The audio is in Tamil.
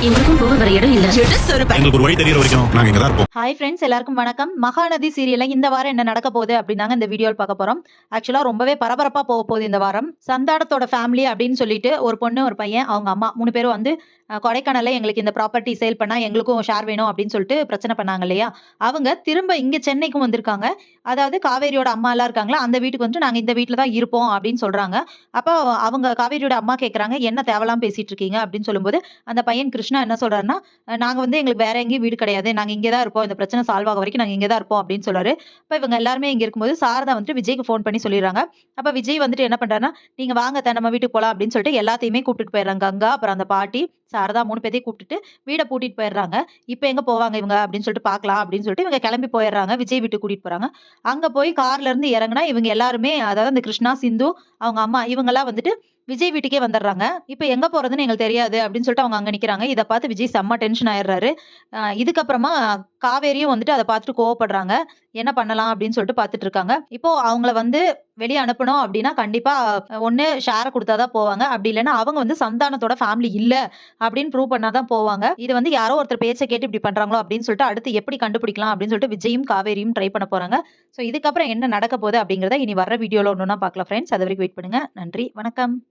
எங்களுக்கும் போக வர இடம் இல்ல. எங்களுக்கு ஒரு வழி தெரியற வரைக்கும் நாங்க இங்க தான் இருப்போம். ஹாய் ஃப்ரெண்ட்ஸ், எல்லாருக்கும் வணக்கம். மகாநதி சீரியல்ல இந்த வாரம் என்ன நடக்க போகுது அப்படின்னாங்க இந்த வீடியோவில் பார்க்க போறோம். ஆக்சுவலா ரொம்பவே பரபரப்பா போக போகுது இந்த வாரம். சந்தானத்தோட ஃபேமிலி அப்படின்னு சொல்லிட்டு ஒரு பொண்ணு ஒரு பையன் அவங்க அம்மா 3 பேரும் வந்து கொடைக்கானல்ல எங்களுக்கு இந்த ப்ராப்பர்ட்டி சேல் பண்ணா எங்களுக்கும் ஷேர் வேணும் அப்படின்னு சொல்லிட்டு பிரச்சனை பண்ணாங்க இல்லையா? அவங்க திரும்ப இங்க சென்னைக்கும் வந்திருக்காங்க. அதாவது காவேரியோட அம்மா எல்லாம் இருக்காங்களா, அந்த வீட்டுக்கு வந்து நாங்க இந்த வீட்டுல தான் இருப்போம் அப்படின்னு சொல்றாங்க. அப்போ அவங்க காவேரியோட அம்மா கேக்குறாங்க, என்ன தேவலாம் பேசிட்டு இருக்கீங்க அப்படின்னு சொல்லும்போது அந்த பையன் கிருஷ்ணா என்ன சொல்றாருன்னா, நாங்க வந்து எங்களுக்கு வேற எங்கேயும் வீடு கிடையாது, நாங்க இங்கே தான் இருப்போம், இந்த பிரச்சனை சால்வ் ஆக வரைக்கும் நாங்க இங்கே தான் இருப்போம் அப்படின்னு சொல்றாரு. இப்ப இவங்க எல்லாருமே இங்க இருக்கும்போது சாரதா வந்துட்டு விஜய்க்கு ஃபோன் பண்ணி சொல்லிடுறாங்க. அப்ப விஜய் வந்துட்டு என்ன பண்றாருன்னா, நீங்க வாங்க நம்ம வீட்டுக்கு போலாம் அப்படின்னு சொல்லிட்டு எல்லாத்தையுமே கூப்பிட்டு போயிடுறாங்க. கங்கா, அப்புறம் அந்த பாட்டி, சாரதா 3 பேத்தையும் கூப்பிட்டுட்டு வீட பூட்டிட்டு போயிடுறாங்க. இப்ப எங்க போவாங்க இவங்க அப்படின்னு சொல்லிட்டு பாக்கலாம் அப்படின்னு சொல்லிட்டு இவங்க கிளம்பி போயிடுறாங்க. விஜய் வீட்டுக்கு கூட்டிட்டு போறாங்க. அங்க போய் கார்ல இருந்து இறங்குனா இவங்க எல்லாருமே, அதாவது அந்த கிருஷ்ணா, சிந்து, அவங்க அம்மா இவங்க எல்லாம் வந்துட்டு விஜய் வீட்டுக்கே வந்துடுறாங்க. இப்ப எங்க போறதுன்னு எங்களுக்கு தெரியாது அப்படின்னு சொல்லிட்டு அவங்க அங்க நிக்கிறாங்க. இத பார்த்து விஜய் செம்ம டென்ஷன் ஆயிடுறாரு. இதுக்கப்புறமா காவேரியும் வந்துட்டு அதை பார்த்துட்டு கோவப்படுறாங்க. என்ன பண்ணலாம் அப்படின்னு சொல்லிட்டு பார்த்துட்டு இருக்காங்க. இப்போ அவங்கள வந்து வெளியே அனுப்பணும் அப்படின்னா கண்டிப்பா ஒண்ணு ஷேரை கொடுத்தாதான் போவாங்க. அப்படி இல்லைன்னா அவங்க வந்து சந்தானத்தோட ஃபேமிலி இல்ல அப்படின்னு ப்ரூவ் பண்ணாதான் போவாங்க. இது வந்து யாரோ ஒருத்தர் பேச்சை கேட்டு இப்படி பண்றாங்களோ அப்படின்னு சொல்லிட்டு அடுத்து எப்படி கண்டுபிடிக்கலாம் அப்படின்னு சொல்லிட்டு விஜயும் காவேரியும் ட்ரை பண்ண போறாங்க. சோ இதுக்கப்புறம் என்ன நடக்க போகுது அப்படிங்கறத இனி வர்ற வீடியோல ஒண்ணுன்னா பார்க்கலாம் ஃப்ரெண்ட்ஸ். அது வரைக்கும் வெயிட் பண்ணுங்க. நன்றி, வணக்கம்.